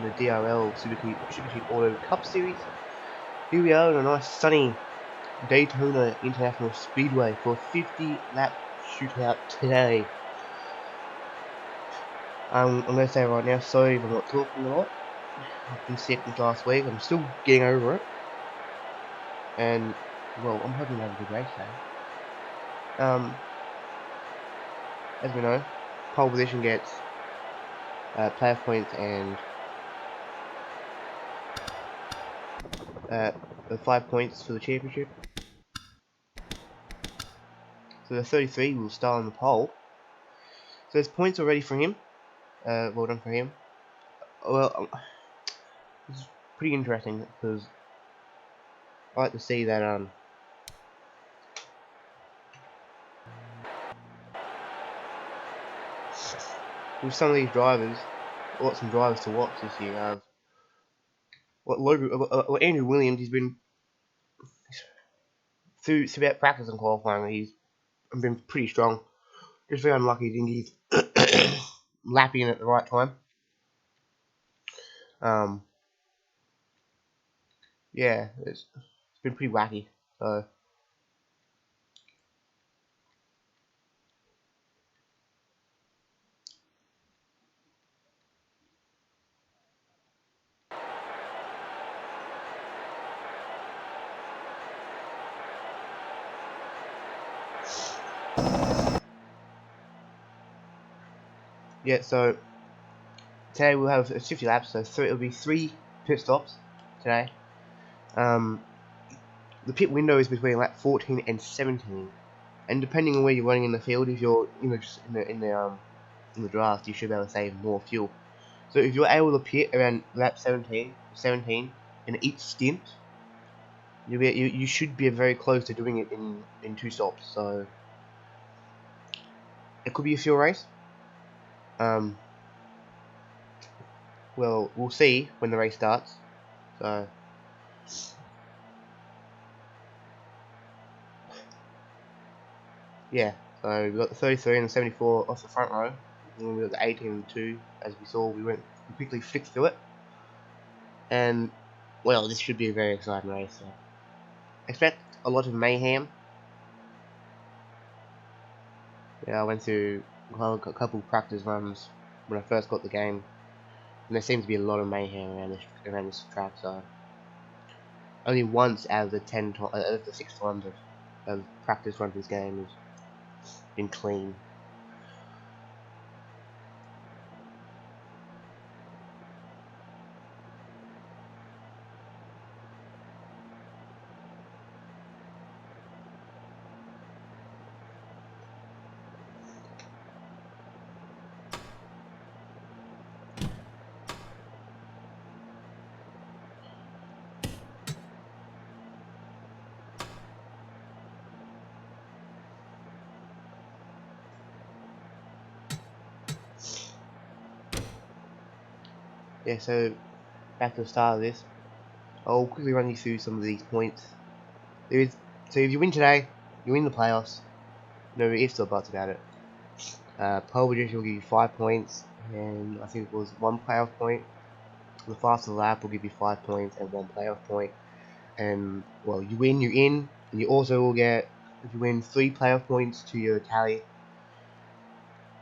the DRL Super Team Auto Cup Series. Here we are on a nice sunny Daytona International Speedway for a 50-lap shootout today. I'm going to say right now, sorry if I'm not talking a lot. I've been sick since last week. I'm still getting over it. And, well, I'm hoping to have a good race today. As we know, pole position gets playoff points and 5 points for the championship. So the 33 will start on the pole. So there's points already for him. Well done for him. Well, it's pretty interesting because I like to see that with some of these drivers, got some drivers to watch this year. Andrew Williams, he's been throughout practice and qualifying. He's been pretty strong. Just very unlucky he didn't get lapping in at the right time. Yeah, it's been pretty wacky. So. Yeah, so today we'll have 50 laps, so it'll be 3 pit stops today. The pit window is between lap 14 and 17, and depending on where you're running in the field, if you're just in the draft, you should be able to save more fuel. So if you're able to pit around lap 17 in each stint, you should be very close to doing it in 2 stops. So it could be a fuel race. Well, we'll see when the race starts. So. Yeah, so we got the 33 and the 74 off the front row, and we got the 18 and the 2. As we saw, we quickly flicked through it, and well, this should be a very exciting race. So expect a lot of mayhem. Yeah, I went through a couple practice runs when I first got the game, and there seems to be a lot of mayhem around this track. So only once out of the 6 times of practice run this game has been clean. Yeah, so back to the start of this. I'll quickly run you through some of these points. So if you win today, you win the playoffs. No ifs or buts about it. Pole position will give you 5 points, and I think it was 1 playoff point. The faster lap will give you 5 points and 1 playoff point. And well, you win, you're in, and you also will get, if you win, 3 playoff points to your tally.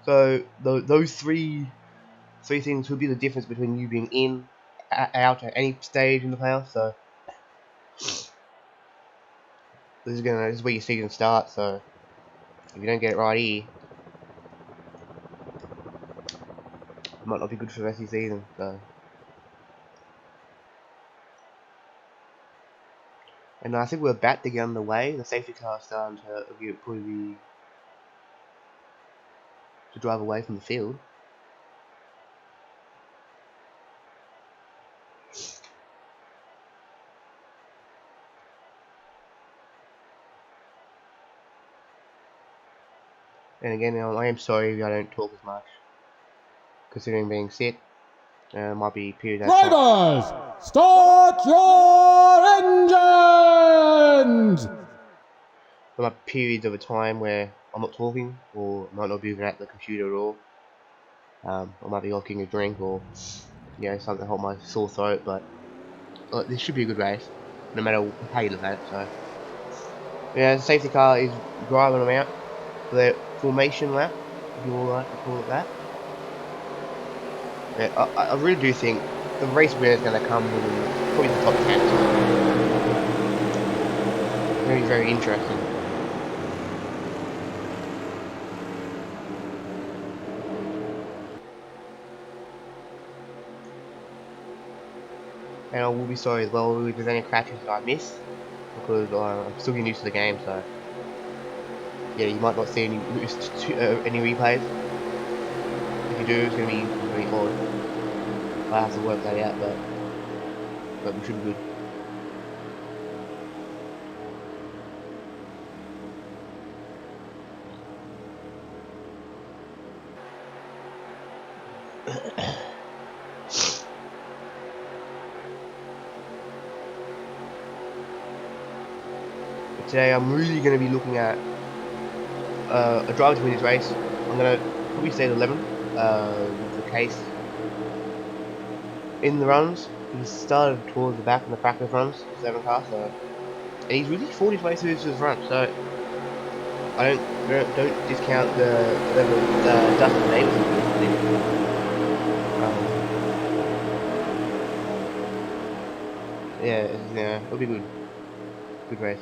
So those three things will be the difference between you being in, out at any stage in the playoffs. So this is where your season starts. So if you don't get it right here, it might not be good for the rest of your season. So. And I think we're about to get underway. The safety car is starting to probably to drive away from the field. And again, I am sorry if I don't talk as much, considering being sick. Might be periods. Drivers, start your engines! There might be periods of a time where I'm not talking, or I might not be even at the computer at all. I might be looking a drink, or you know, something to help my sore throat, but this should be a good race, no matter how you look at it. So, yeah, the safety car is driving them out for their formation lap, if you all like to call it that. Yeah, I really do think the race winner is going to come in probably the top 10. So it's going to be very interesting. And I will be sorry as well if there's any crashes that I miss, because I'm still getting used to the game, so yeah, you might not see any replays. If you do, it's going to be very odd. I have to work that out, but we should be good. Today I'm really going to be looking at a driver to win this race. I'm going to probably stay at 11 with the case. In the runs, he started towards the back in the practice runs, 7 car, so, and he's really fought his way through to the front, so I don't discount the level of Dustin Davis. Yeah, it'll be good race.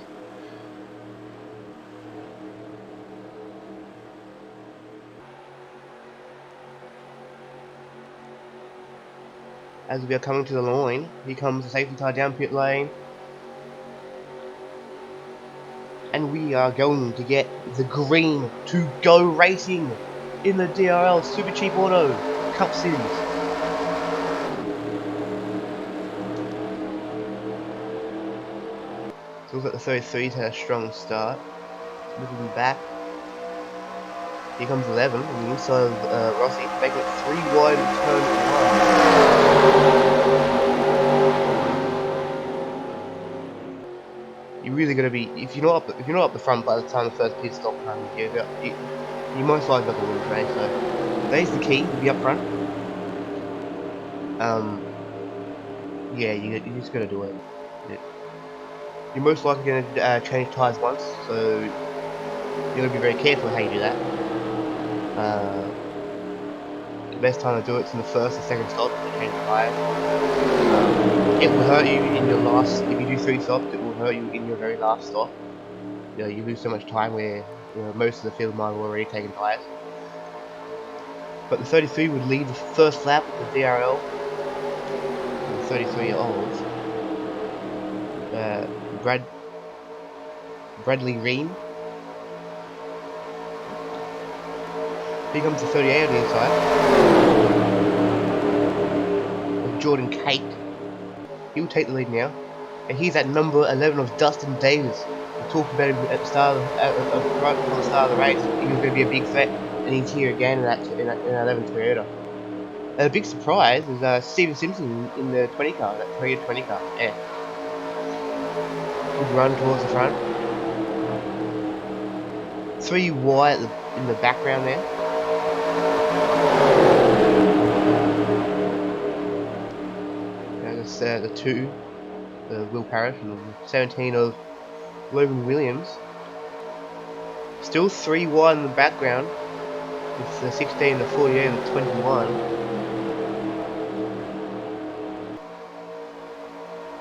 As we are coming to the line, here comes the safety car down pit lane. And we are going to get the green to go racing in the DRL Super Cheap Auto Cup Series. So looks like the 33's had a strong start. Looking back, here comes 11 on the inside of Rossi, making it 3 wide in turn 1. You're really gonna be, if you're not up the front by the time the first pit stop comes, you're most likely not gonna win the race. So there's the key to be up front. Yeah, you just gotta do it. You're most likely gonna change tyres once, so you're gonna be very careful how you do that. The best time to do it's in the first or second stop to change tyres. It will hurt you in your last. If you do 3 stops, it will hurt you in your very last stop. You know, you lose so much time where most of the field might have already taken tyres. But the 33 would lead the first lap of the DRL. The 33-year-old Bradley Reen. Here comes the 38 on the inside. Jordan Cate. He'll take the lead now. And he's at number 11 of Dustin Davis. We talked about him at the start right before the start of the race. He was going to be a big threat, and he's here again in that 11 Toyota. And a big surprise is Steven Simpson in the 20 car, that Toyota 20 car. Yeah. Good run towards the front. 3 wide in the background there. That's the 2, Will Parrish, and the 17 of Logan Williams. Still 3 wide in the background. It's the 16, the 48, and the 21.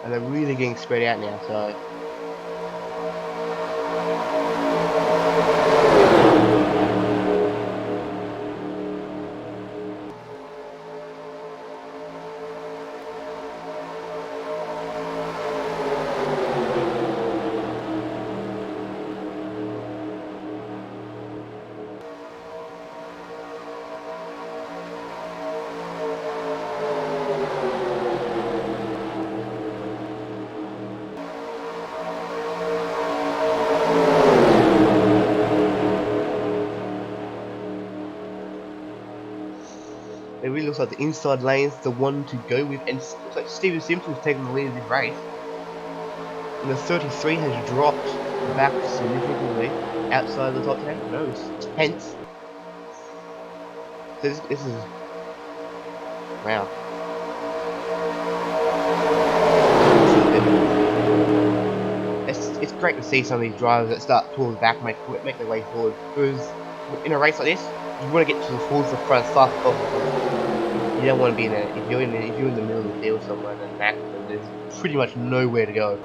And they're really getting spread out now, so it really looks like the inside lane's the one to go with, and it looks like Steven Simpson's taking the lead in this race. And the 33 has dropped back significantly outside the top 10. No, it's 10th. So this is wow. great to see some of these drivers that start towards the back make their way forward. Because in a race like this, you want to get towards the front as fast as possible. You don't want to be in a if you're in the middle of the field somewhere and there's an accident, there's pretty much nowhere to go.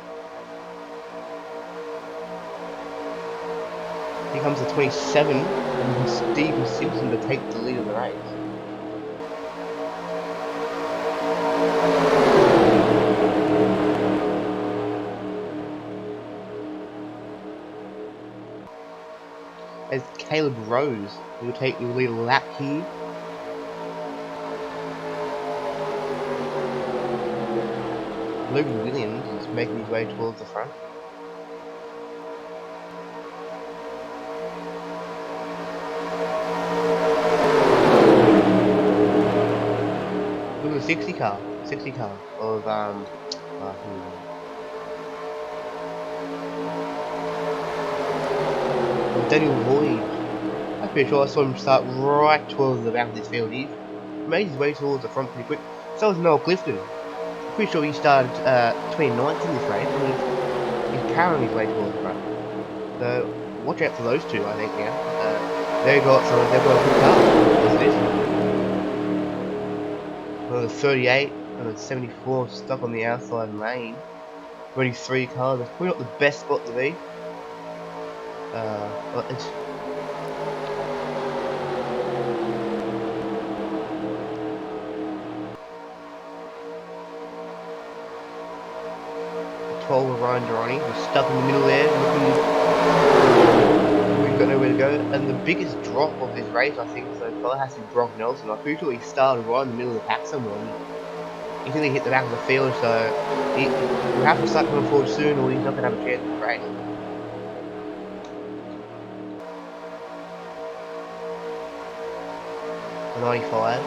Here comes the 27 and Steven Simpson to take the lead of the race. As Caleb Rose will lead a lap here. Logan Williams is making his way towards the front. Look at the 60 car of Daniel Lloyd. I'm pretty sure I saw him start right towards the back of this field. He made his way towards the front pretty quick. So was Noel Clifton. I'm pretty sure he started 29th in this race, and he's carrying his way towards the front. So watch out for those two, I think. Now they've got a good car. What's this? Another 38 and a 74 stuck on the outside lane. Already 3 cars. That's probably not the best spot to be. But it's 12 of Ryan Durrani. We're stuck in the middle there, we've got nowhere to go. And the biggest drop of this race, I think, so far has to be Brock Nelson. I'm pretty sure he started right in the middle of the pack somewhere. He really hit the back of the field, so he'll have to start coming forward soon, or he's not going to have a chance in the race. The 95.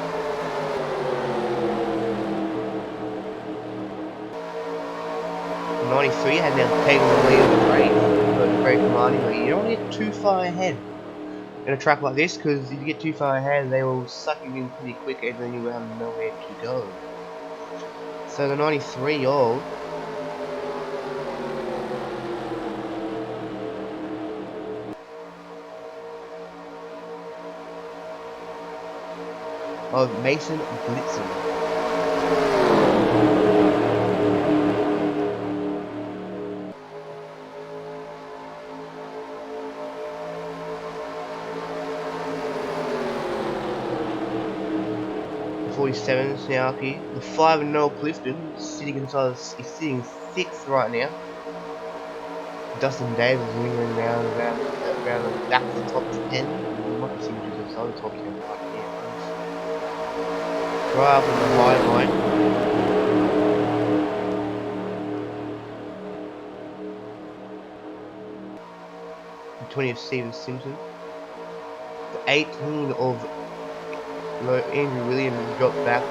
The 93 had now taken the lead of the race, but very commandingly. You don't want to get too far ahead in a track like this, because if you get too far ahead, they will suck you in pretty quick, and then you will have nowhere to go. So the 93-year-old of Mason Blitzen. The 47's now up here. The 5 and Noel Clifton is sitting 6th right now. Dustin Davis is lingering around the back of the top 10. You might be seeing just outside the top 10 right here. Right up on the high line. The 20 of Steven Simpson. The 18 of Andrew Williams dropped back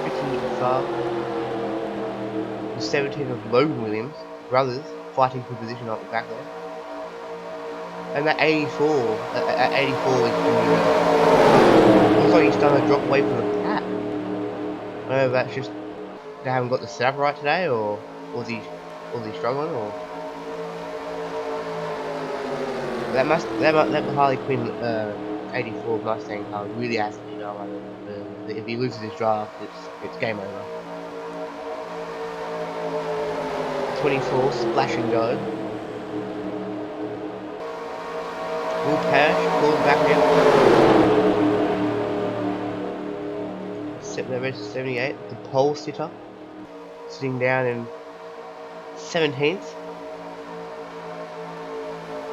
pretty far. The 17 of Logan Williams, brothers, fighting for position up the back there. And that 84 is looks like he's starting to drop away from the pack. I don't know if that's just they haven't got the setup right today, or was he struggling, or that Harley Quinn 84 Mustang car really has to be done. If he loses his draft, it's game over. 24 splash and go. Will Parrish pulled back now. Set the race to 78. The pole sitter sitting down in 17th,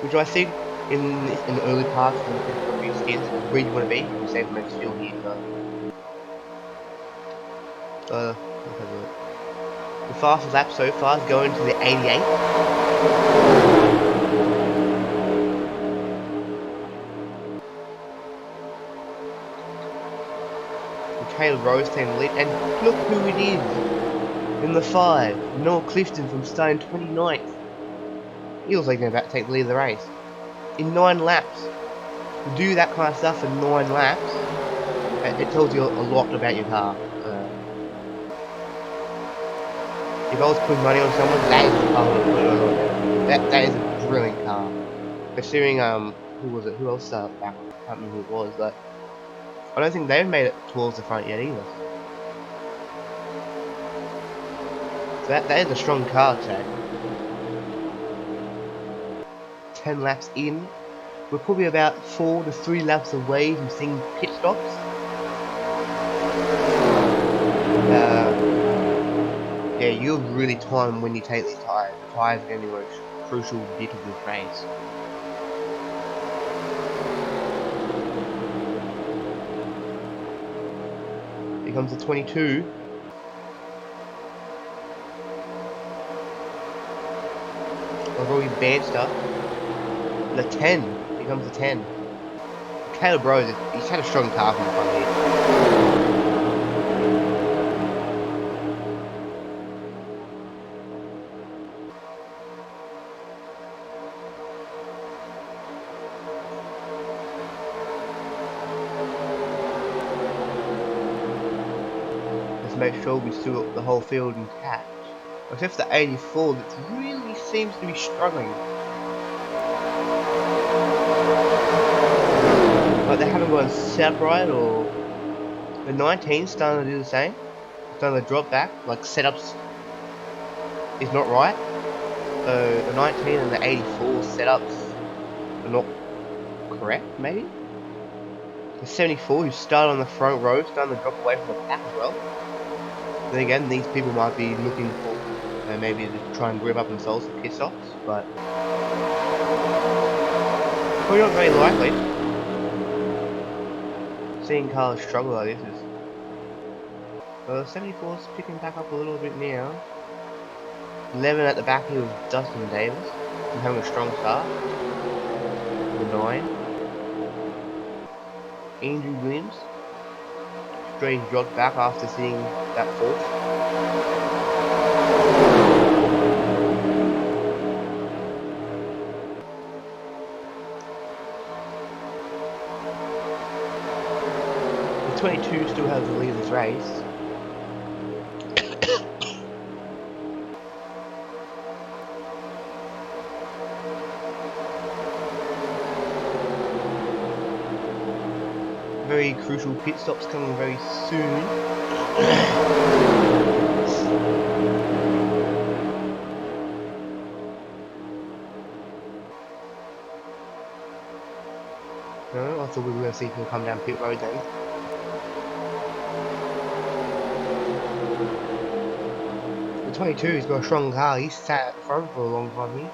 which I think in the early parts of the few skins where you want to be. You save the most fuel here. So, the fastest lap so far is going to the 88. Caleb Rose taking the lead, and look who it is in the 5, Noel Clifton from starting 29th. He looks like they're about to take the lead of the race in 9 laps. To do that kind of stuff in 9 laps, it tells you a lot about your car. If I was putting money on someone, that is the car I'm putting on. That is a thrilling car. Considering who was it? Who else started back? I can't remember who it was, but I don't think they've made it towards the front yet either. So that is a strong car today. 10 laps in. We're probably about 4 to 3 laps away from seeing pit stops. Yeah, you're really timed when you take these tyres. The tyres are going to be the most crucial bit of this race. Here comes the 22. I've already Banster. The 10. Here comes the 10. Caleb Rose, he's had a strong car from the front here. Let's make sure we still got the whole field intact. Except for the 84 that really seems to be struggling. Like they haven't gone set right, or the 19 starting to do the same. Starting to drop back, like setups is not right. So the 19 and the 84 setups are not correct, maybe. The 74 who started on the front row starting to drop away from the pack as well. Then again, these people might be looking for maybe to try and grip up themselves for pit stops, but probably not very likely. Seeing cars struggle like this is... Well, 74's picking back up a little bit now. 11 at the back here with Dustin Davis, and having a strong start. The 9. Andrew Williams. Straight dropped back after seeing that 4th. The 22 still has the lead of this race. Very crucial pit stops coming very soon. No, I thought we were going to see him come down pit road then. The 22 has got a strong car. He's sat at the front for a long time here.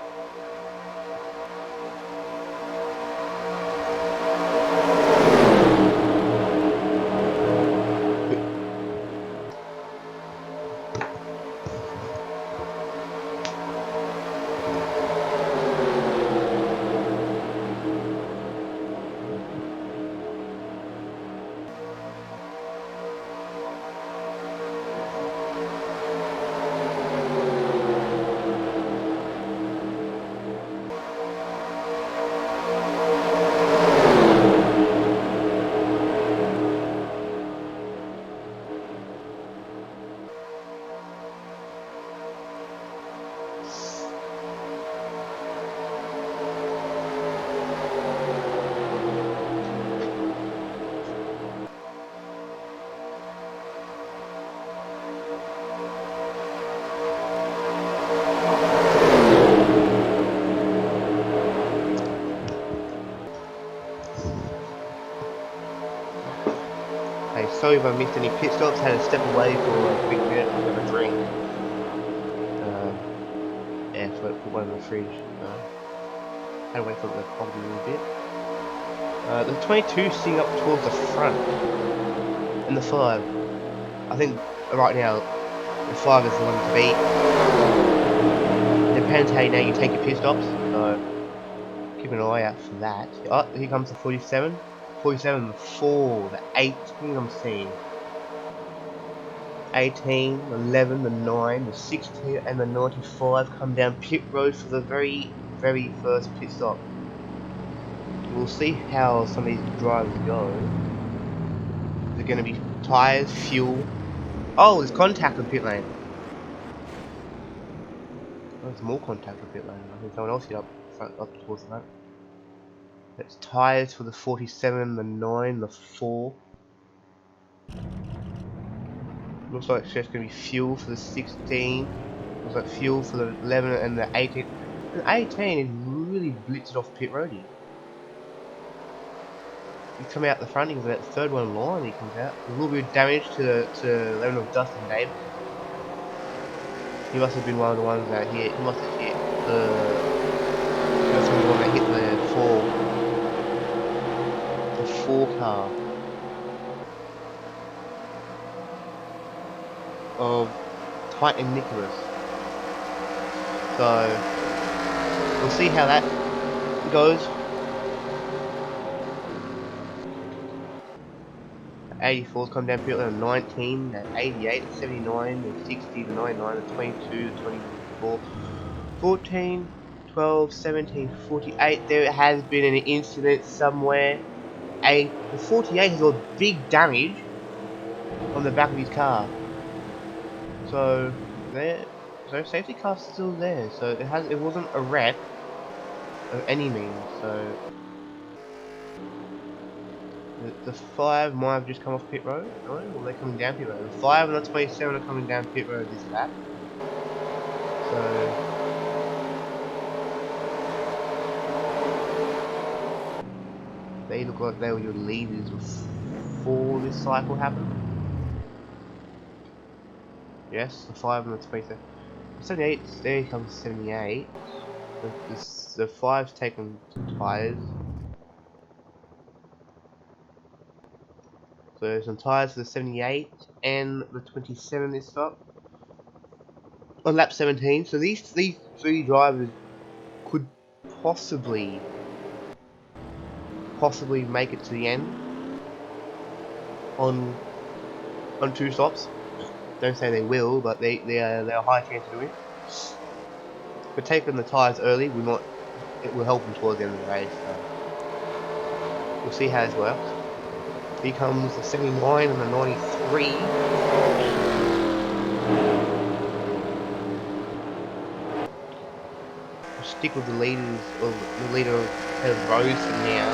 Hey, sorry if I missed any pit stops, had to step away for a quick minute to have a drink. Yeah, so I put one in the fridge. Had to wait for it to cool a little bit. The 22 sitting up towards the front. And the 5. I think right now, the 5 is the one to beat. Depends how you take your pit stops, so keep an eye out for that. Oh, here comes the 47. 47, the 4, the 8, I'm seeing. 18, 11, the 9, the 16, and the 95 come down pit road for the very first pit stop. We'll see how some of these drivers go. Is it going to be tyres, fuel? Oh, there's contact on pit lane. Oh, there's more contact on pit lane. I think someone else hit up front, up towards the front. It's tyres for the 47, the 9, the 4. Looks like it's just going to be fuel for the 16. Looks like fuel for the 11 and the 18. The 18 is really blitzed off pit road here. He come out the front, he was at the third one line, he comes out. A little bit of damage to the 11 of Dustin Davis. He must have been one of the ones that hit, he must have hit he must have been the one that hit the 4 car of Titan Nicholas. So, we'll see how that goes. 84's come down pit lane, 19, the 88, the 79, the 60, the 99, the 22, the 24, 14, 12, 17, 48. There has been an incident somewhere. The 48 has got big damage on the back of his car. So safety car's still there. So it wasn't a wreck of any means. So the 5 might have just come off pit road. No, or they're coming down pit road. The 5 and the 27 are coming down pit road this lap. So they look like they were your leaders before this cycle happened. Yes, the 5 and the 27. 78, there comes 78. The 5's taken tyres. So some tyres for the 78 and the 27 this stop. On lap 17. So these 3 drivers could possibly make it to the end on 2 stops. Don't say they will, but they are a high chance to win. But taking the tyres early it will help them towards the end of the race. So we'll see how this works. Here comes the 79 and the 93. We'll stick with the leaders of the leader of Rose for now.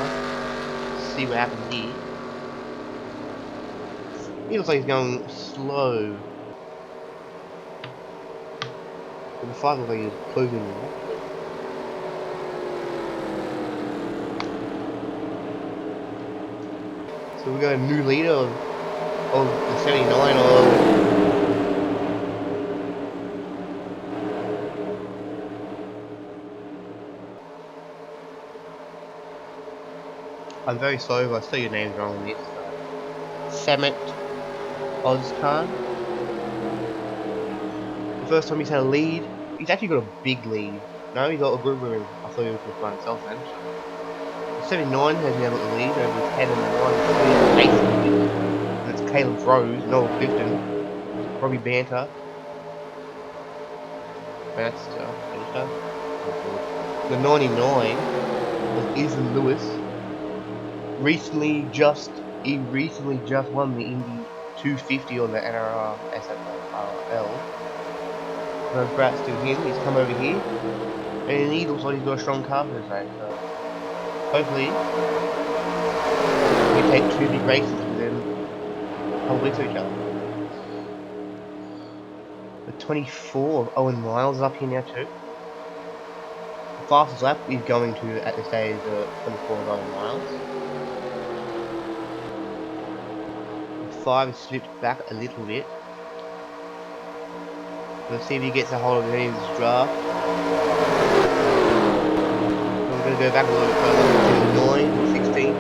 See what happens here. He looks like he's going slow. But the 5 looks like he's closing now. So we got a new leader of the 79 I'm very sorry if I say your name's wrong on this. Samet Ozkan. The first time he's had a lead, he's actually got a big lead. No, he got a group with him. I thought he was just by himself then. The 79 has now got the lead over his head and the 9. And it's Caleb Rose, Noel Clifton, Robbie Banter. That's the 99 was Ethan Lewis. He recently just won the Indy 250 on the NRL SFL. No congrats to him. He's come over here, and he looks like he's got a strong car for this race. So hopefully, we take 2 big races within a couple weeks of each other. The 24 Owen Miles is up here now too. The fastest lap is going to at this stage 24 of Owen Miles. 5 has slipped back a little bit. Let's see if he gets a hold of any of this draft. So we're going to go back a little bit further to 9, 16.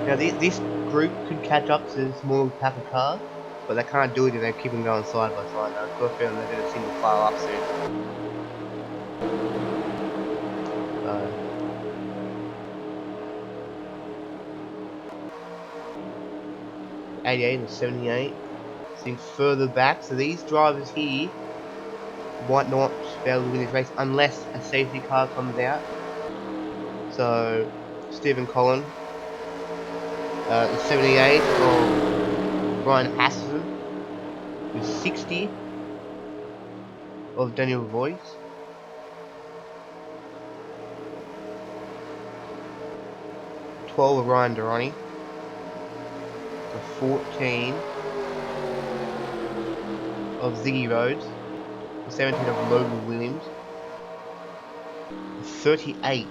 Now this group could catch up to this small pack of cars, but they can't do it if they keep them going side by side. Now I've got a feeling they're going to single file up soon. 88 and 78. Seems further back. So these drivers here might not be able to win this race unless a safety car comes out. So Stephen Collin, the 78 of Brian Hassan, the 60 of Daniel Voigt. 12 of Ryan Durrani, the 14 of Ziggy Rhodes, the 17 of Logan Williams, the 38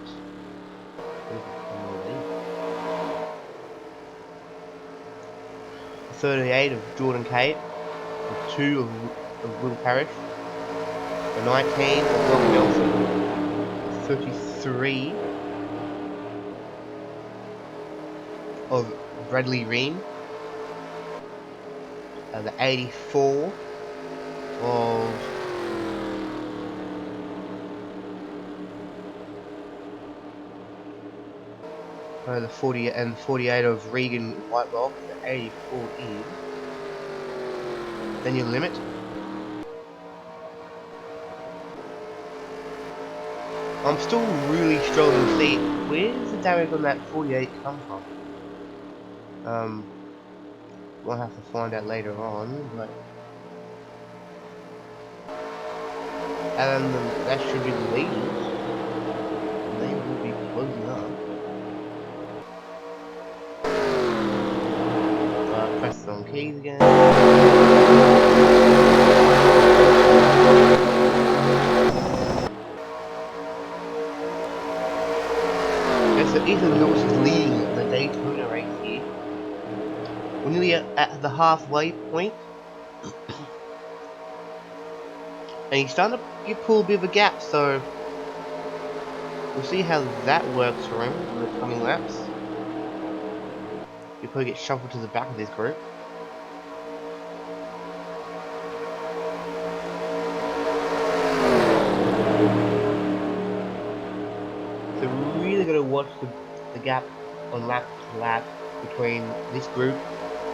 the 38 of Jordan Cate, the 2 of Will Parrish, the 19 of Rob Nelson, the 33 of Bradley Ream, the 84 of the 40 and the 48 of Regan Whitelock. The 84 is Daniel Limit. I'm still really struggling to see where's the damage on that 48 come from. We'll have to find out later on, but and that should be the leaders. They will be closing up. Press on keys again. So Ethan Lewis is leading the Daytona race here. We're nearly at the halfway point. And he's starting to pull a bit of a gap, so we'll see how that works for him in the coming laps. He'll probably get shuffled to the back of this group. So we're really going to watch the gap on lap to lap between this group,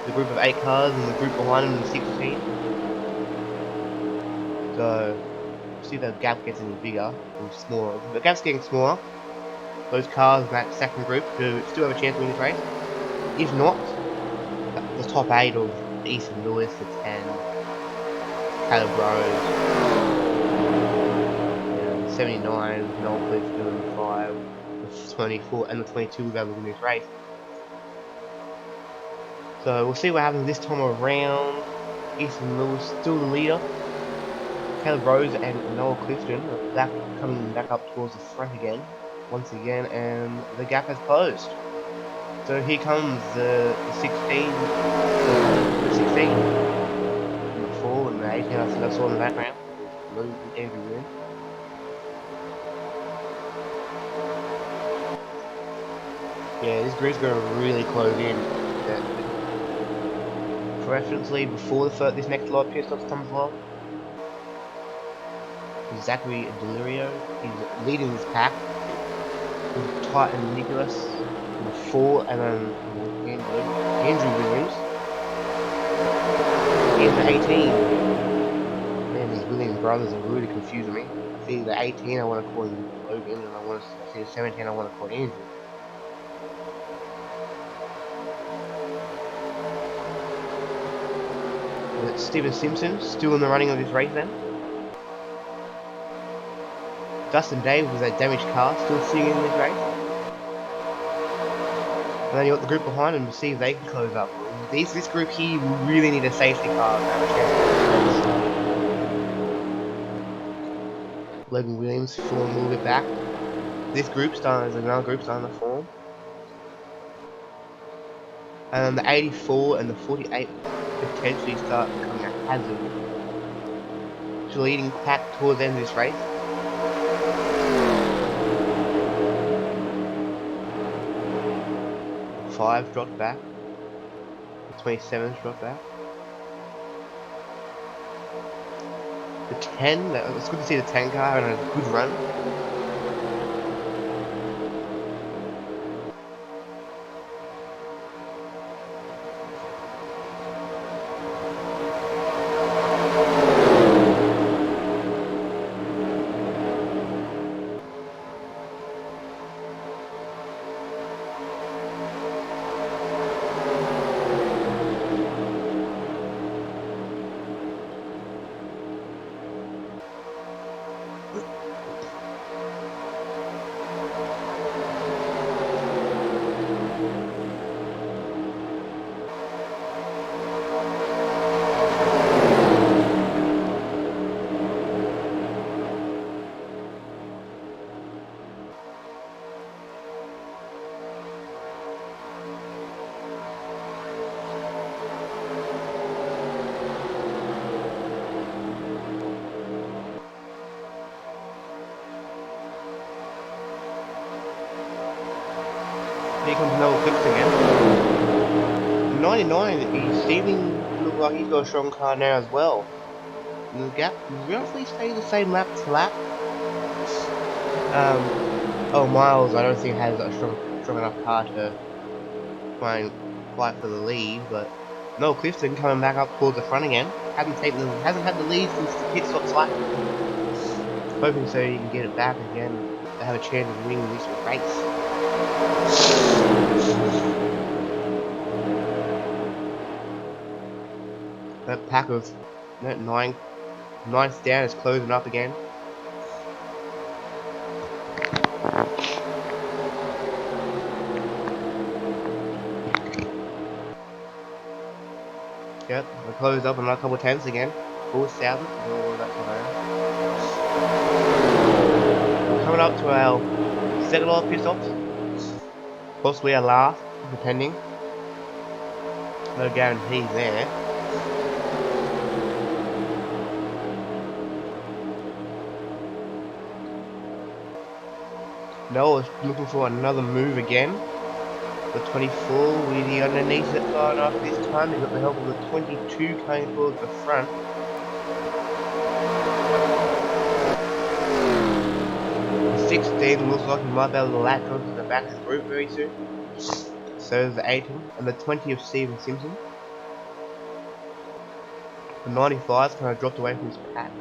the group of 8 cars, and the group behind them, the 16. So we'll see if that gap gets any bigger or smaller. If the gap's getting smaller, those cars in that second group could still have a chance to win this race. If not, the top 8 of Ethan Lewis, the 10, Caleb Rose, 79, Noel Clifton, the 5, the 24, and the 22 will be able to win this race. So we'll see what happens this time around. Ethan Lewis still the leader. Caleb Rose and Noel Clifton coming back up towards the front again, once again, and the gap has closed. So here comes the 16, and the 4 and the 18 I saw in the background. Luke and Andrew Wynn. Yeah, this group's going to really close in. Preferably before this next lot of pit stops comes along. Zachary Delirio, he's leading this pack with Titan Nicholas in the 4, and then Andrew Williams in the 18. Man, these Williams brothers are really confusing me. I see the 18 I want to call him Logan, and I see the 17 I want to call Andrew. Steven Simpson still in the running of this race then. Dustin Dave with that damaged car still sitting in this race. And then you got the group behind him to see if they can close up. This group here will really need a safety car to have a chance. Logan Williams falling a little bit back. This group there's another group starting to form. And then the 84 and the 48 potentially start becoming a hazard. So leading pack towards the end of this race. The 5 dropped back. The 27's dropped back. The 10, it's good to see the 10 car and a good run. Here comes Noah Clips again. 99, he's seeming to look like he's got a strong car now as well. And the gap roughly stays the same lap to lap. Miles, I don't think has a strong enough car to try and fight for the lead, but Noah Clifton coming back up towards the front again. Hasn't had the lead since the pit stop cycle. Hoping so he can get it back again. They have a chance of winning this race. That pack of ninth down is closing up again. Yep, we closed up another couple of tenths again. 4,000. Coming up to our second lot of pit stops. Possibly our last, depending. No guarantees there. Noah's looking for another move again. The 24 with the underneath it far enough this time. He's got the help of the 22 coming towards the front. The 16 looks like he might be able to latch onto the back of the group very soon. So is the 18 and the 20 of Steven Simpson. The 95's kind of dropped away from his pack.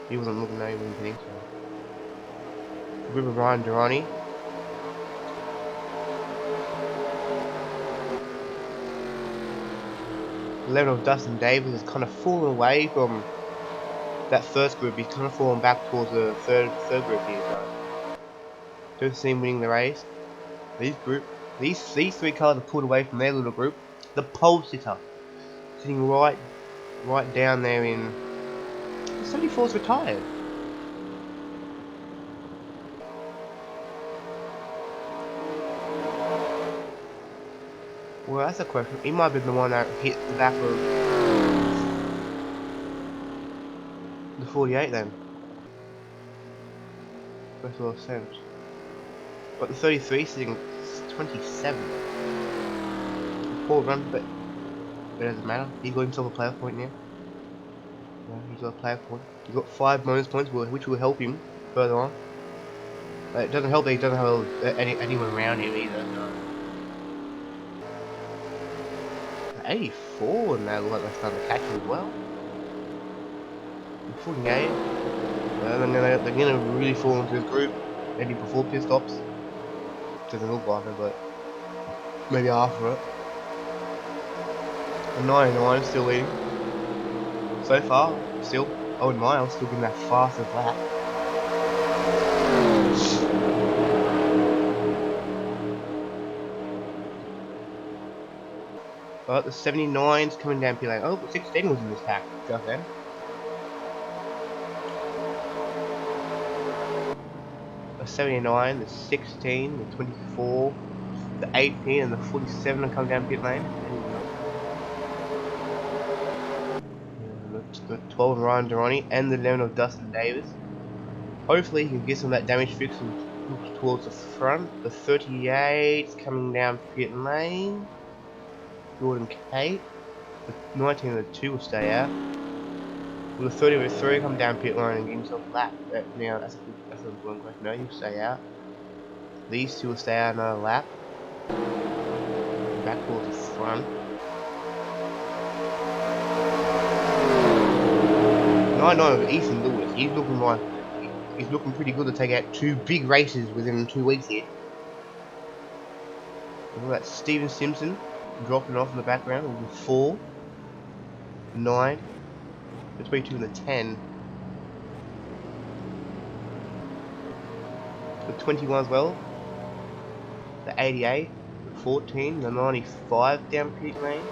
He wasn't looking at anything. So. The group of Ryan Durrani. The level of Dustin Davis has kind of fallen away from that first group. He's kind of fallen back towards the third group here. So. Don't see him winning the race. These three cars are pulled away from their little group. The pole sitter sitting right down there in. The 74's retired. Well, that's a question. He might be the one that hit the back of the 48 then. Makes a lot of sense. But the 33 sitting 27. Poor run, but it doesn't matter. He got himself a player point now. Yeah, he's got a player point. He's got 5 bonus points, which will help him further on. It doesn't help that he doesn't have anyone around him either. No. 84 and they look like they're starting to catch him as well. 48. They're gonna really fall into his group. Maybe before pit stops. Doesn't look like it, but maybe after it. A 99 still leading. So far, still. Owen Miles still getting that fastest lap. But the 79's coming down pit lane. Oh, the 16 was in this pack just then. The 79, the 16, the 24, the 18 and the 47 are coming down pit lane. The 12 of Ryan Durrani and the 11 of Dustin Davis. Hopefully he can get some of that damage fixed and look towards the front. The 38's coming down pit lane. Jordan Kate. The 19 and the 2 will stay out. Will the 30 with 3 come down pit line and get himself a lap? Now that's an important question. No, he'll stay out. These two will stay out another lap. Back towards the front. 99 with Ethan Lewis. He's looking pretty good to take out 2 big races within 2 weeks here. Look at that Steven Simpson dropping off in the background with the 4, 9, the 22 and the 10. The 21 as well. The 88, the 14, the 95 down pit lane.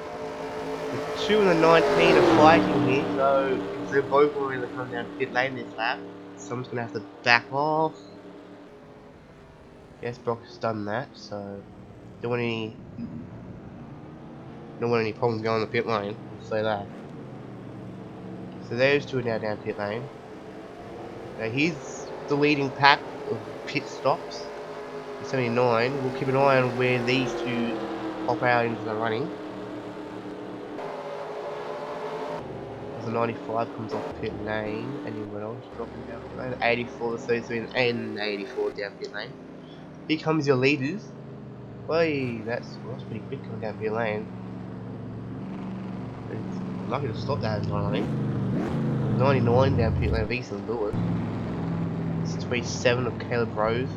The 2 and the 19 are fighting here, so if they're both going to come down pit lane this lap, someone's going to have to back off. Yes, Brock's done that, so don't want any problems going on the pit lane, I'll say that. So those two are now down pit lane. Now here's the leading pack of pit stops. 79. We'll keep an eye on where these two pop out into the running. As the 95 comes off pit lane, anyone else dropping down pit lane? 84, the 33, and 84 down pit lane. Here comes your leaders. Boy, that's pretty quick coming down pit lane. It's lucky to stop that as well, I think. 99 down pit lane of Ethan Lewis. It's 27 of Caleb Rose.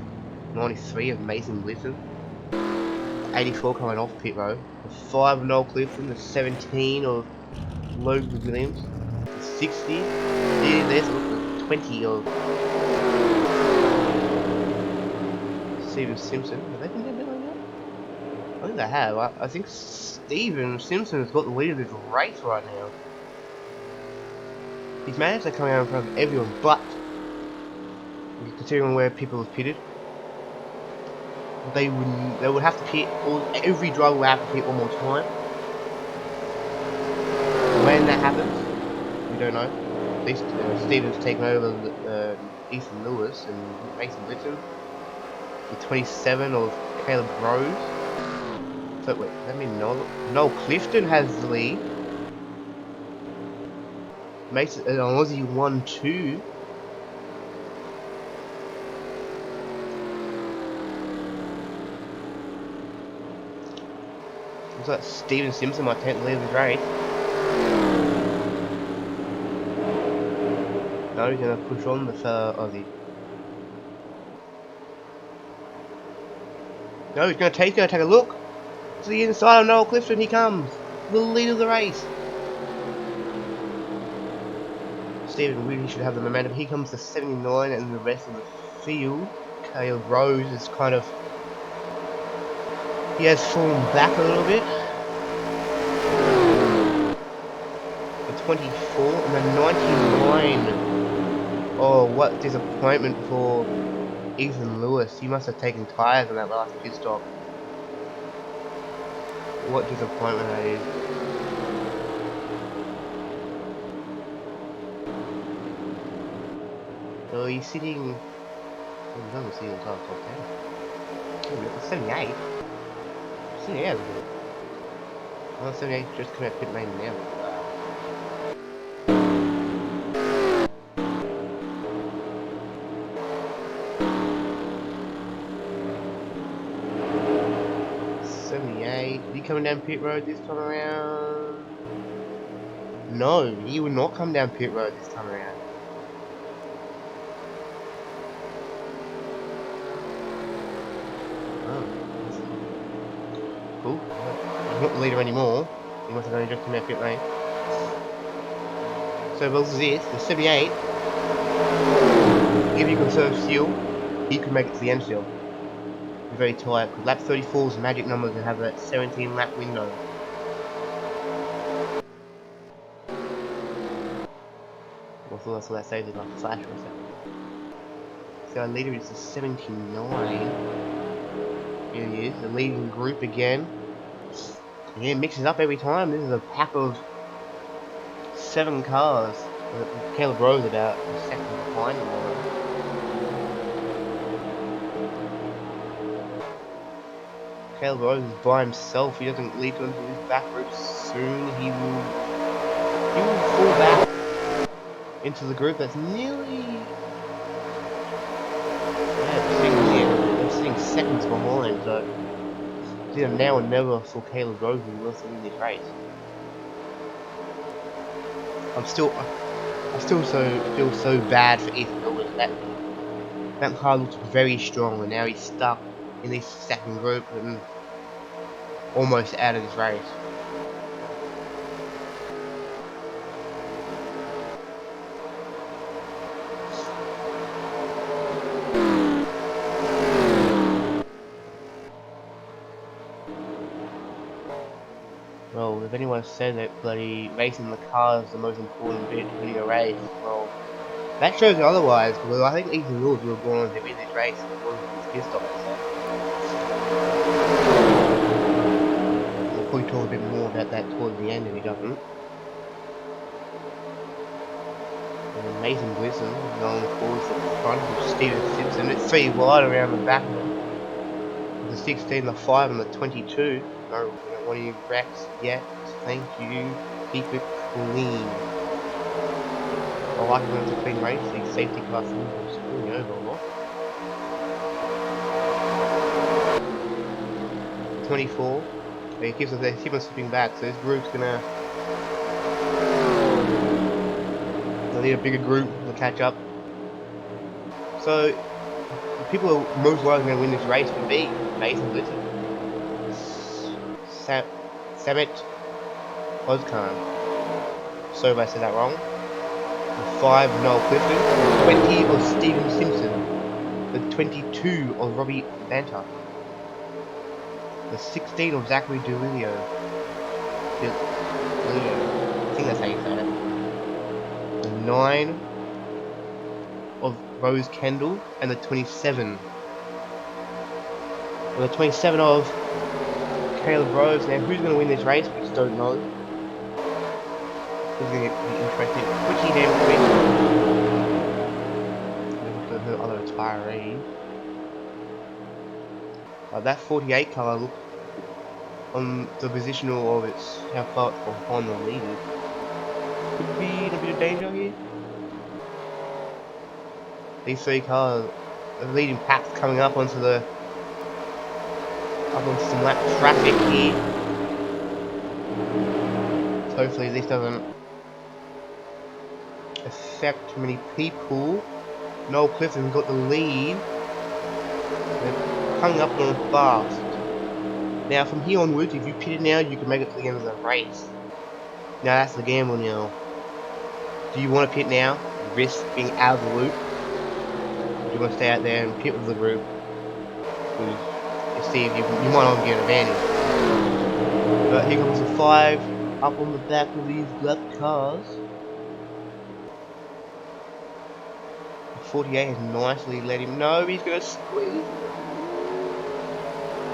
93 of Mason Blitten. 84 coming off pit road. The 5 of Noel Clifton. The 17 of Logan Williams. The 60. There's the 20 of Steven Simpson. Have they been down pit lane yet? I think they have. I think Steven Simpson has got the lead of this race right now. He's managed to come out in front of everyone, but considering where people have pitted, they would have to pit. Every driver would have to pit one more time. When that happens, we don't know. At least Steven's taken over Ethan Lewis and Mason Blitten. The 27 of Caleb Rose. So wait, that means Noel Clifton has the lead. Makes it an Aussie 1-2. Looks like Steven Simpson might take the lead of the race. No, he's gonna push on the Aussie. No, he's gonna take a look. To the inside of Noel Clifton, he comes. The lead of the race. Steven really should have the momentum. Here comes the 79 and the rest of the field. Caleb Rose is kind of... He has fallen back a little bit. The 24 and the 99. Oh, what disappointment for Ethan Lewis. He must have taken tyres on that last pit stop. What disappointment that is. So he's sitting... Oh, he's only sitting inside the top 10. Oh, it's 78. 78 is good. Oh, 78 just come out pit lane now. Is he coming down pit road this time around? No, he will not come down pit road this time around. Oh. Cool. He's not the leader anymore. He must have only just come out pit lane. So this is it. The 78. If you conserve fuel, he could make it to the end still. Very tight. Lap 34's magic number to have that 17 lap window. I thought that saved it like a flash for a second. So our leader is the 79. Here he is, the leading group again. Yeah, mixes up every time. This is a pack of 7 cars. Caleb Rose about a second behind him. Caleb Rose is by himself. He doesn't lead onto his back route soon. He will fall back into the group that's nearly they're sitting seconds behind, so it's either now or never for Caleb Rose who wants to win this race. I still feel so bad for Ethan Lewis. That car looks very strong and now he's stuck in this second group and almost out of this race. Well, if anyone said that bloody racing the car is the most important bit in winning a race, well, that shows otherwise, because I think Ethan Lewis would have gone on to win this race because of his pit stop. We'll probably talk a bit more about that towards the end if he doesn't. And Mason Blitten going forward to the front with Steven Simpson. It's 3 wide around the back of him. 16, the 5, and the 22. No, we don't want any wrecks yet. Thank you. Keep it clean. I like it when it's a clean race. These safety car things will screw me over a lot. 24. They keep on slipping back, so this group's gonna need a bigger group to catch up. So the people who are most likely going to win this race would be basically Samet Ozkan. Sorry if I said that wrong. The 5 of Noel Clifton, the 20 of Stephen Simpson, the 22 of Robbie Banter, the 16 of Zachary DeLilio. I think that's how you say it. The 9 of Rose Kendall, and the 27. Well, the 27 of Caleb Rose. Now, who's going to win this race? We just don't know. It's going to be interesting. Pretty damn quick. The other retiree. That 48 colour, look on the positional of its how far it's behind the leaders. Could be in a bit of danger here. These 3 cars, the leading pack's coming up onto some lap traffic here. So hopefully this doesn't affect too many people. Noel Clifton's got the lead. They're coming up on fast. Now from here onwards, if you pitted now, you can make it to the end of the race. Now that's the gamble now. Do you want to pit now? Risk being out of the loop? Or do you want to stay out there and pit with the group? You see if you might not get an advantage. But here comes the 5 up on the back of these black cars. 48 has nicely let him know he's going to squeeze.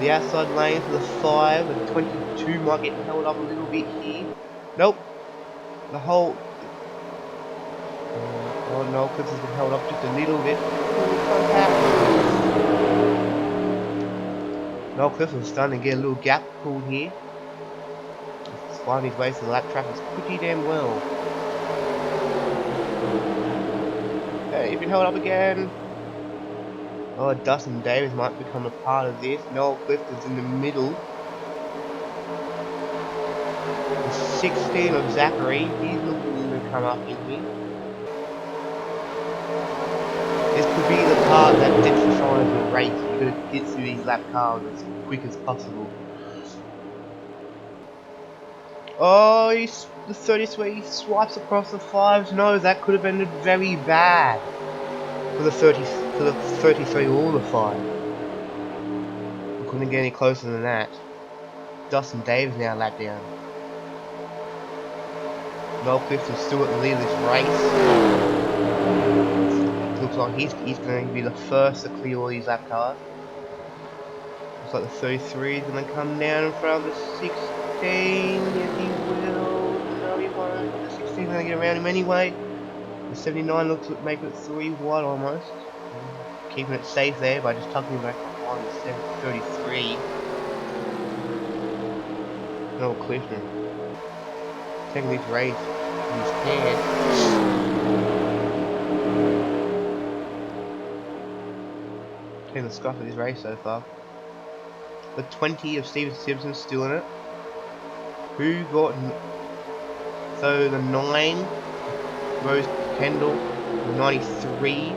The outside lane for the 5, the 22 might get held up a little bit here. Nope. The whole... oh no, Clips has been held up just a little bit. No, Clips is starting to get a little gap pulled here. He's finding his way to the lap traffic pretty damn well. Hey, he's been held up again. Oh, Dustin Davis might become a part of this. Noel Clifton's in the middle. The 16 of Zachary, he's looking to come up in here. This could be the part that decides the race. You're going to get through these lap cars as quick as possible. Oh, the 33 swipes across the 5s. No, that could have been very bad for the 33 or the 5. We couldn't get any closer than that. Dustin Davis now lap down. Noel Clifton's still at the lead of this race. It looks like he's going to be the first to clear all these lap cars. Looks like the 33 is going to come down in front of the 16. Yes, he will. No, he won't. The 16 is going to get around him anyway. The 79 looks to make it 3 wide almost. Keeping it safe there by just tucking back behind the 33. Noel Clifton taking this race in his hand. Taking the scruff of this race so far. The 20 of Steven Simpson still in it. Who got... so the 9, Rose Kendall, the 93,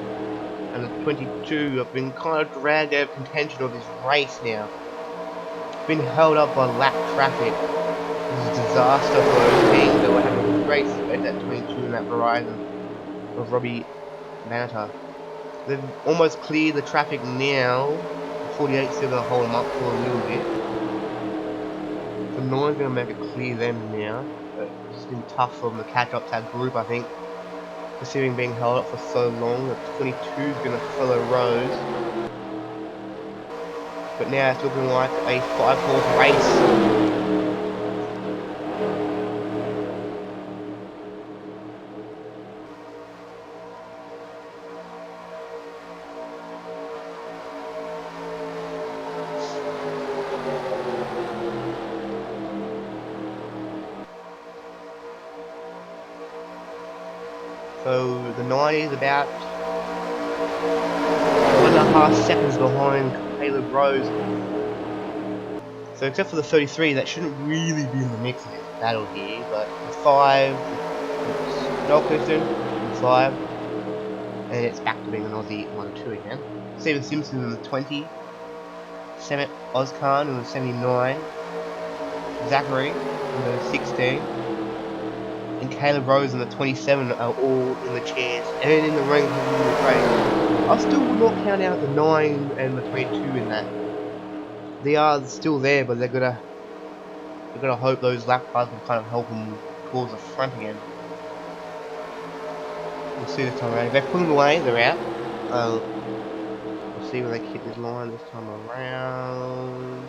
and the 22 have been kind of dragged out of contention of this race now. Been held up by lap traffic. This is a disaster for those teams that were having a great at that 22 and that Verizon of Robbie Banter. They've almost cleared the traffic now. The 48's still going to hold them up for a little bit. The 9's going to make it clear them now. But it's been tough for them to catch up to that group, I think. Considering being held up for so long, the 22's going to follow Rose. But now it's looking like a 5-horse race. 90s, about 1.5 seconds behind Caleb Rose. So except for the 33, that shouldn't really be in the mix of this battle here, but the 5, Noel Clifton, the 5, and it's back to being an Aussie 1 2 again. Steven Simpson in the 20, Ozcan in the 79, Zachary in the 16, and Caleb Rose in the 27 are all in the chairs and in the ring in the race. I still would not count out the 9 and the 22 in that. They are still there, but they're gonna hope those lap cars will kind of help them towards the front again. We'll see this time around. If they pull them away, they're out. We'll see when they hit this line this time around.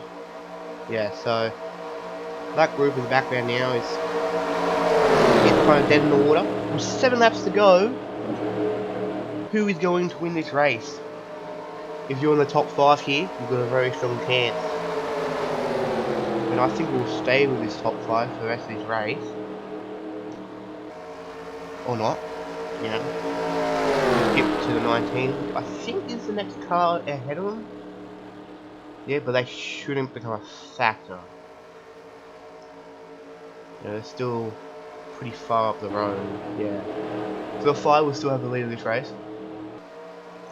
Yeah, so that group in the background now is kind of dead in the water. With 7 laps to go, who is going to win this race? If you're in the top 5 here, you've got a very strong chance. And I think we'll stay with this top 5 for the rest of this race. Or not, you know. Skip to the 19. I think is the next car ahead of them. Yeah, but they shouldn't become a factor. You know, they're still pretty far up the road. Yeah. So the 5 will still have the lead of this race.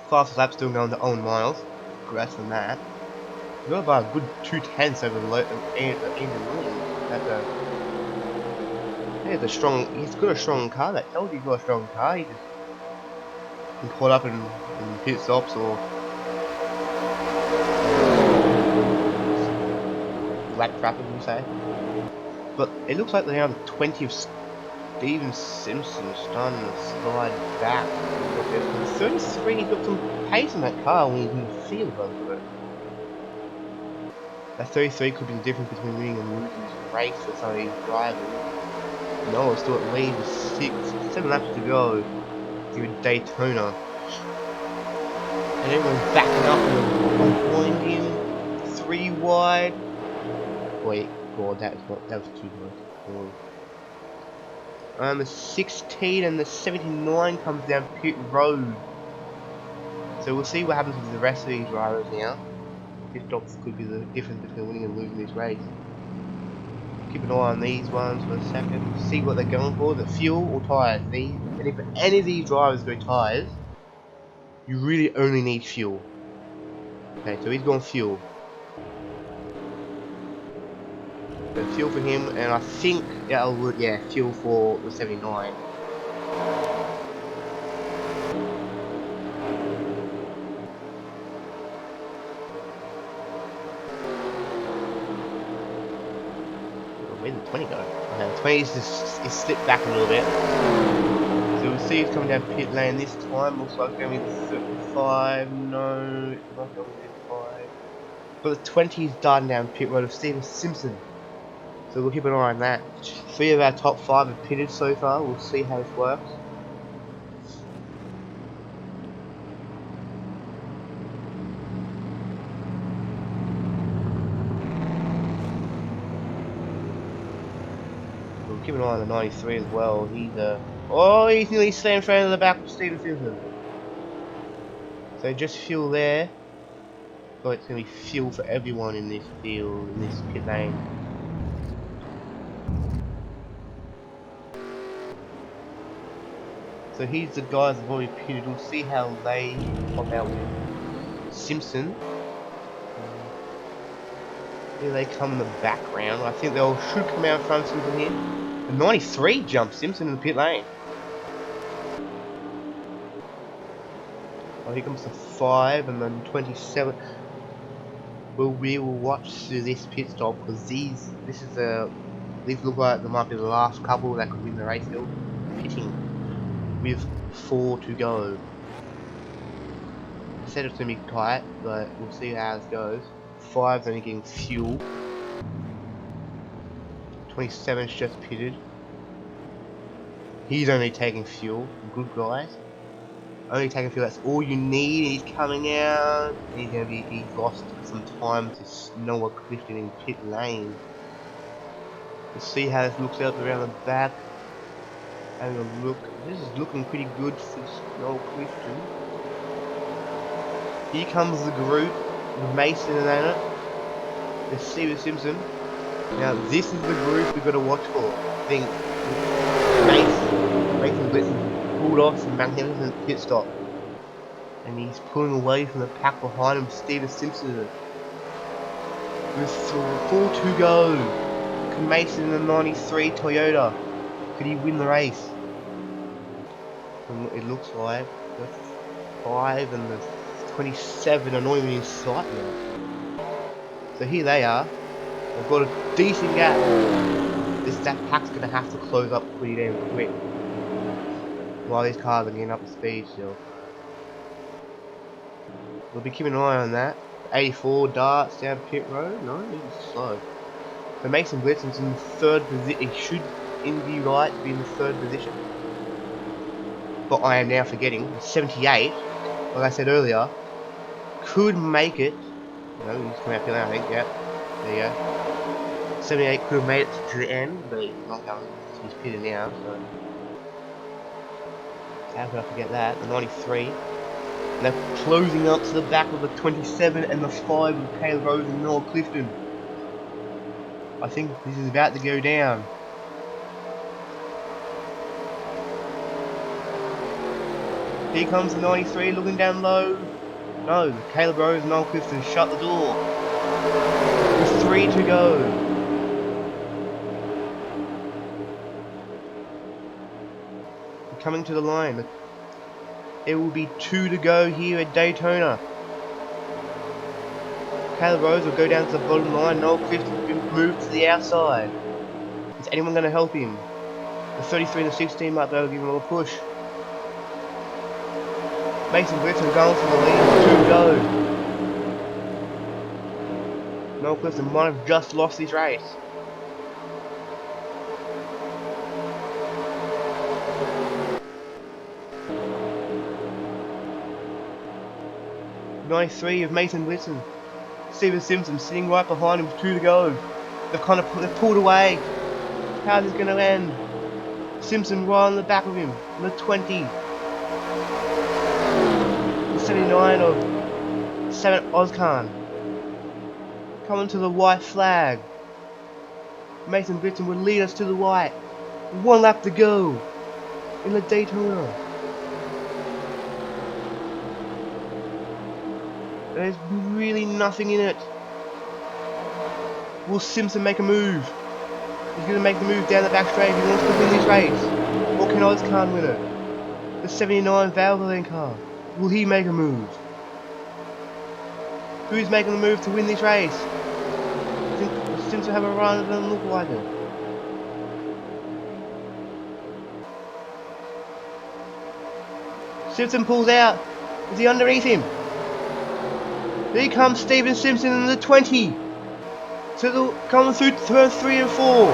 Fastest lap still going to Owen Miles. Congrats on that. He's got about a good 2/10 over Andrew Williams. He's got a strong car. That tells you he's got a strong car. He just been caught up in pit stops or lap traffic, you say. But it looks like they're now the 20 of Steven Simpson starting to slide back. The 33, he's got some pace in that car when he's in the field, by the way. That 33 could be the difference between winning and losing this race for some of these drivers. Noah's still at lead with 7 laps to go here at Daytona. And everyone's backing up and behind him. 3 wide. Wait, God, that was too much. The 16 and the 79 comes down pit road. So we'll see what happens with the rest of these drivers now. Pit stops could be the difference between winning and losing this race. Keep an eye on these ones for a second. See what they're going for. The fuel or tyres. And if any of these drivers go tyres, you really only need fuel. Okay, so he's going fuel. So fuel for him, and I think fuel for the 79. Where'd the 20 go? Okay, the 20 is slipped back a little bit. So we'll see who's coming down pit lane this time. Looks like going to be the 35. No, it's not going to be the 5. But the 20 is darting down pit road of Steven Simpson. So we'll keep an eye on that. 3 of our top 5 have pitted so far. We'll see how this works. We'll keep an eye on the 93 as well. He's nearly slammed straight into the back of Steven Simpson. So just fuel there. So it's going to be fuel for everyone in this field, in this pit lane. So here's the guys that have already pitted. We'll see how they pop out with Simpson. Here they come in the background. I think they all should come out in front of Simpson here. The 93 jumps Simpson in the pit lane. Oh, here comes the 5 and then 27. Well, we will watch through this pit stop because these look like they might be the last couple that could win the race still. Pitting with 4 to go. I said it's going to be tight, but we'll see how this goes. 5's only getting fuel. 27's just pitted. He's only taking fuel. Good guys. Only taking fuel, that's all you need. He's coming out. He's lost some time to Noah Clifton in pit lane. Let's see how this looks out around the back. having a look. This is looking pretty good for Noel Clifton. Here comes the group with Mason and Anna. There's Steven Simpson. Now this is the group we've got to watch for. I think Mason Blitzen pulled off some magnificent pit stop. And he's pulling away from the pack behind him, Steven Simpson. With 4 to go. Can Mason in the 93 Toyota, could he win the race? And it looks like the 5 and the 27 are not even in sight now. So here they are. They've got a decent gap. That pack's going to have to close up pretty damn quick. While these cars are getting up to speed still. We'll be keeping an eye on that. 84 darts down pit road. No, he's slow. So Mason Blitzen's in the 3rd position. He should, in the right, be in the 3rd position. But I am now forgetting. 78, like I said earlier, could make it. No, he's coming out pit lane, I think. Yep. There you go. 78 could have made it to the end, but he's not going. He's pitted now, so. How could I forget that? The 93. And they're closing up to the back of the 27 and the 5 with Caleb Rose and Noel Clifton. I think this is about to go down. Here comes the 93 looking down low. No, Caleb Rose and Noel Clifton shut the door. With 3 to go. We're coming to the line. It will be 2 to go here at Daytona. Caleb Rose will go down to the bottom line. Noel Clifton will be moved to the outside. Is anyone going to help him? The 33 and the 16 might be able to give him a little push. Mason Blitzen going for the lead. 2 to go. Noel Clifton might have just lost this race. '93 of Mason Blitzen. Steven Simpson sitting right behind him with 2 to go. They've pulled away. How's this going to end? Simpson right on the back of him. On the 20. The 79 of 7 Ozcan. Coming to the white flag. Mason Blitzen will lead us to the white. 1 lap to go in the Daytona. There's really nothing in it. Will Simpson make a move? He's going to make the move down the back straight if he wants to win this race. Or can Ozcan win it? The 79 Valvoline car. Will he make a move? Who's making the move to win this race? Will Simpson have a run? It doesn't look like it. Simpson pulls out. Is he underneath him? Here comes Steven Simpson in the 20. Coming through turn 3 and 4.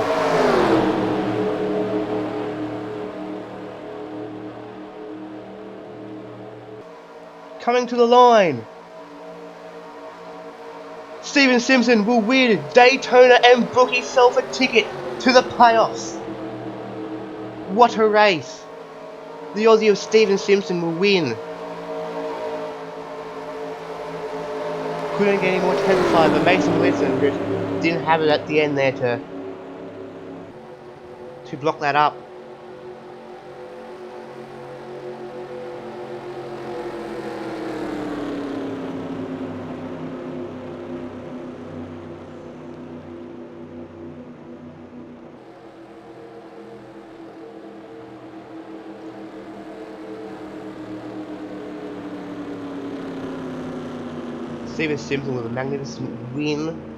Coming to the line. Steven Simpson will win Daytona and book himself a ticket to the playoffs. What a race. The Aussie of Steven Simpson will win. Couldn't get any more terrified, but Mason Blitzen just didn't have it at the end there to block that up. Steven Simpson with a magnificent win.